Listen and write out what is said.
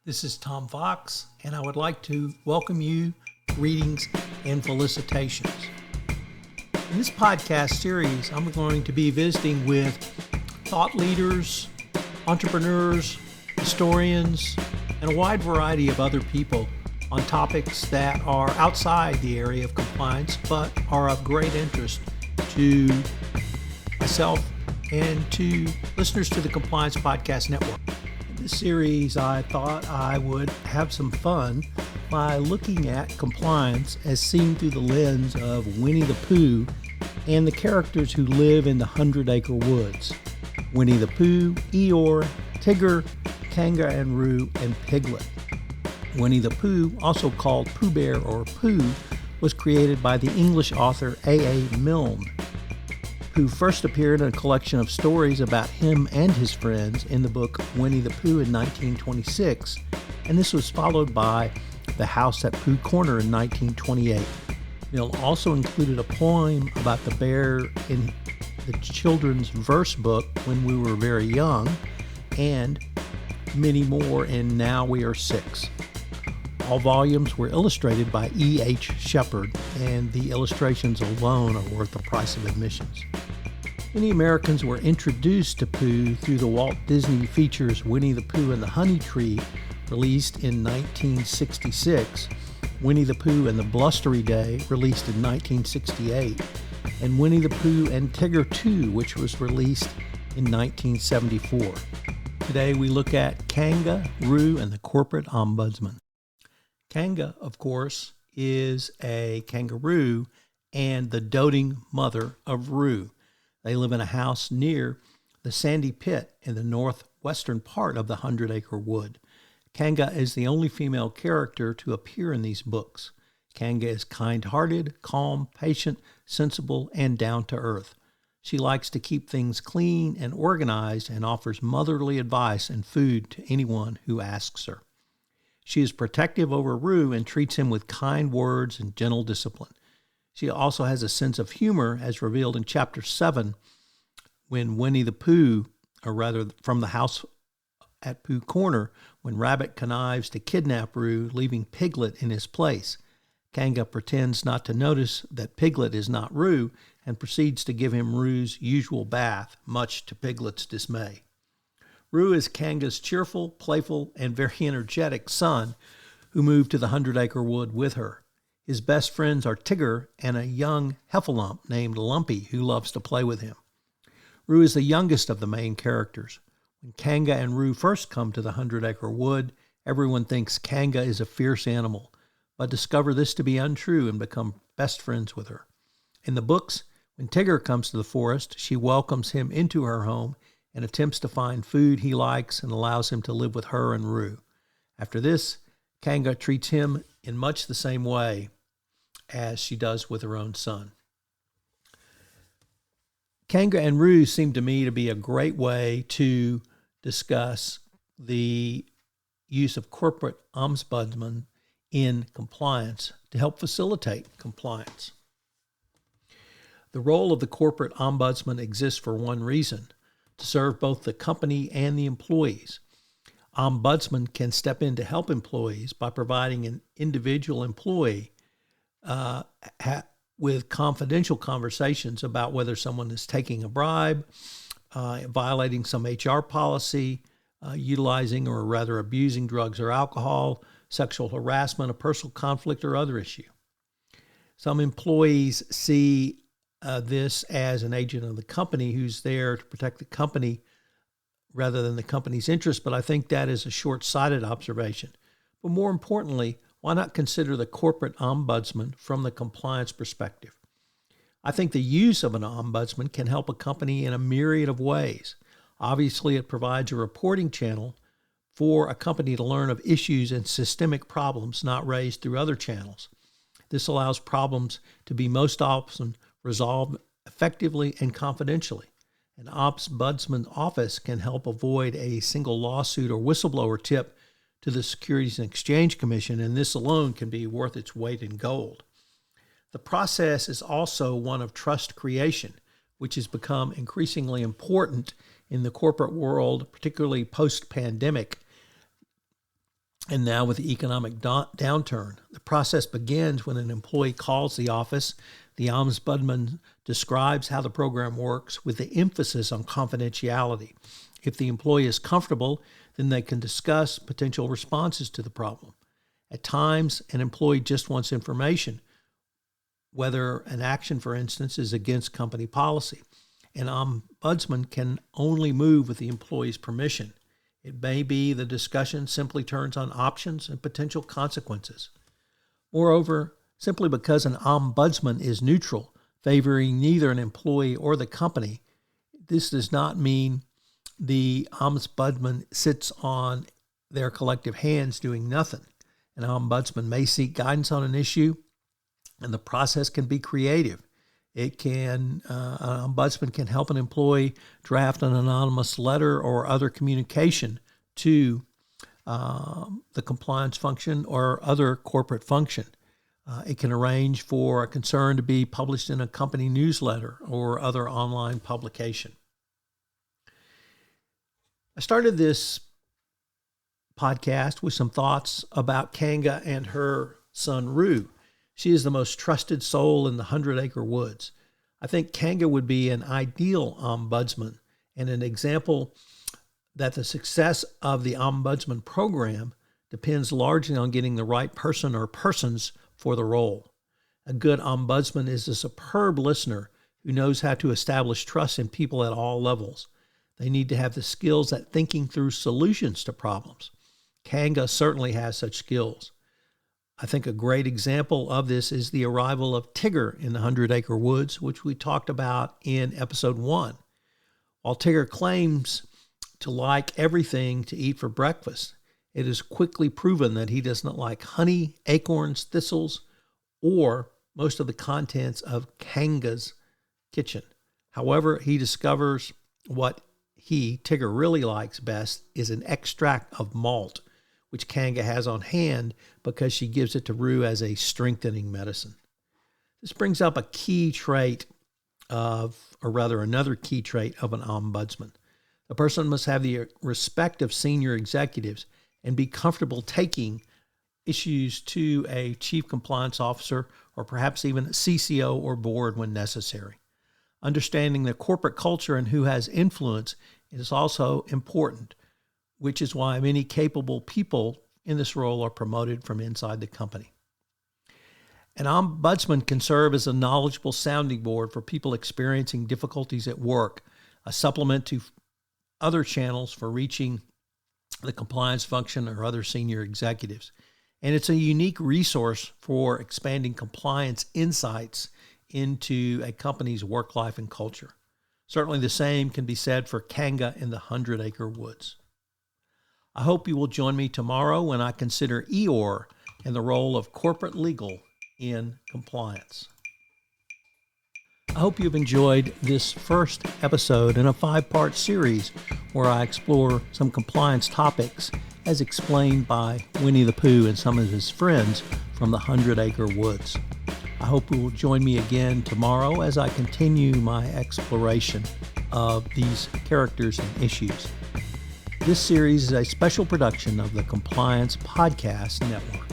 This is Tom Fox, and I would like to welcome you, greetings, and felicitations. In this podcast series, I'm going to be visiting with thought leaders, entrepreneurs, historians, and a wide variety of other people on topics that are outside the area of compliance, but are of great interest to myself and to listeners to the Compliance Podcast Network. In this series, I thought I would have some fun by looking at compliance as seen through the lens of Winnie the Pooh and the characters who live in the Hundred Acre Woods. Winnie the Pooh, Eeyore, Tigger, Kanga Roo, and Piglet. Winnie the Pooh, also called Pooh Bear or Pooh, was created by the English author A.A. Milne, who first appeared in a collection of stories about him and his friends in the book Winnie the Pooh in 1926, and this was followed by The House at Pooh Corner in 1928. Milne also included a poem about the bear in the children's verse book When We Were Very Young, and many more in Now We Are Six. All volumes were illustrated by E.H. Shepard, and the illustrations alone are worth the price of admissions. Many Americans were introduced to Pooh through the Walt Disney features Winnie the Pooh and the Honey Tree, released in 1966, Winnie the Pooh and the Blustery Day, released in 1968, and Winnie the Pooh and Tigger 2, which was released in 1974. Today we look at Kanga Roo and the Corporate Ombudsman. Kanga, of course, is a kangaroo and the doting mother of Roo. They live in a house near the Sandy Pit in the northwestern part of the Hundred Acre Wood. Kanga is the only female character to appear in these books. Kanga is kind-hearted, calm, patient, sensible, and down-to-earth. She likes to keep things clean and organized and offers motherly advice and food to anyone who asks her. She is protective over Roo and treats him with kind words and gentle discipline. She also has a sense of humor, as revealed in Chapter 7, when Winnie the Pooh, or rather from the house at Pooh Corner, when Rabbit connives to kidnap Roo, leaving Piglet in his place. Kanga pretends not to notice that Piglet is not Roo and proceeds to give him Roo's usual bath, much to Piglet's dismay. Roo is Kanga's cheerful, playful, and very energetic son who moved to the Hundred Acre Wood with her. His best friends are Tigger and a young heffalump named Lumpy who loves to play with him. Roo is the youngest of the main characters. When Kanga and Roo first come to the Hundred Acre Wood, everyone thinks Kanga is a fierce animal, but discover this to be untrue and become best friends with her. In the books, when Tigger comes to the forest, she welcomes him into her home and attempts to find food he likes and allows him to live with her and Roo. After this, Kanga treats him in much the same way as she does with her own son. Kanga and Roo seem to me to be a great way to discuss the use of corporate ombudsman in compliance to help facilitate compliance. The role of the corporate ombudsman exists for one reason: to serve both the company and the employees. Ombudsman can step in to help employees by providing an individual employee with confidential conversations about whether someone is taking a bribe, violating some HR policy, utilizing or rather abusing drugs or alcohol, sexual harassment, a personal conflict, or other issue. Some employees see this as an agent of the company who's there to protect the company rather than the company's interest, but I think that is a short-sighted observation. But more importantly, why not consider the corporate ombudsman from the compliance perspective? I think the use of an ombudsman can help a company in a myriad of ways. Obviously, it provides a reporting channel for a company to learn of issues and systemic problems not raised through other channels. This allows problems to be most often resolved effectively and confidentially. An ombudsman office can help avoid a single lawsuit or whistleblower tip to the Securities and Exchange Commission, and this alone can be worth its weight in gold. The process is also one of trust creation, which has become increasingly important in the corporate world, particularly post-pandemic. And now with the economic downturn, the process begins when an employee calls the office. The Ombudsman describes how the program works with the emphasis on confidentiality. If the employee is comfortable, then they can discuss potential responses to the problem. At times, an employee just wants information, whether an action, for instance, is against company policy. An ombudsman can only move with the employee's permission. It may be the discussion simply turns on options and potential consequences. Moreover, simply because an ombudsman is neutral, favoring neither an employee or the company, this does not mean the ombudsman sits on their collective hands doing nothing. An ombudsman may seek guidance on an issue, and the process can be creative. An ombudsman can help an employee draft an anonymous letter or other communication to the compliance function or other corporate function. It can arrange for a concern to be published in a company newsletter or other online publication. I started this podcast with some thoughts about Kanga and her son Roo. She is the most trusted soul in the 100 Acre Woods. I think Kanga would be an ideal ombudsman and an example that the success of the ombudsman program depends largely on getting the right person or persons for the role. A good ombudsman is a superb listener who knows how to establish trust in people at all levels. They need to have the skills at thinking through solutions to problems. Kanga certainly has such skills. I think a great example of this is the arrival of Tigger in the 100 Acre Woods, which we talked about in episode 1. While Tigger claims to like everything to eat for breakfast, it is quickly proven that he does not like honey, acorns, thistles, or most of the contents of Kanga's kitchen. However, he discovers what Tigger really likes best is an extract of malt, which Kanga has on hand because she gives it to Roo as a strengthening medicine. This brings up another key trait of an ombudsman. The person must have the respect of senior executives and be comfortable taking issues to a chief compliance officer or perhaps even a CCO or board when necessary. Understanding the corporate culture and who has influence is also important, which is why many capable people in this role are promoted from inside the company. An ombudsman can serve as a knowledgeable sounding board for people experiencing difficulties at work, a supplement to other channels for reaching the compliance function or other senior executives. And it's a unique resource for expanding compliance insights into a company's work life and culture. Certainly the same can be said for Kanga in the 100 Acre Woods. I hope you will join me tomorrow when I consider Eeyore and the role of corporate legal in compliance. I hope you've enjoyed this first episode in a 5-part series where I explore some compliance topics as explained by Winnie the Pooh and some of his friends from the 100 Acre Woods. I hope you will join me again tomorrow as I continue my exploration of these characters and issues. This series is a special production of the Compliance Podcast Network.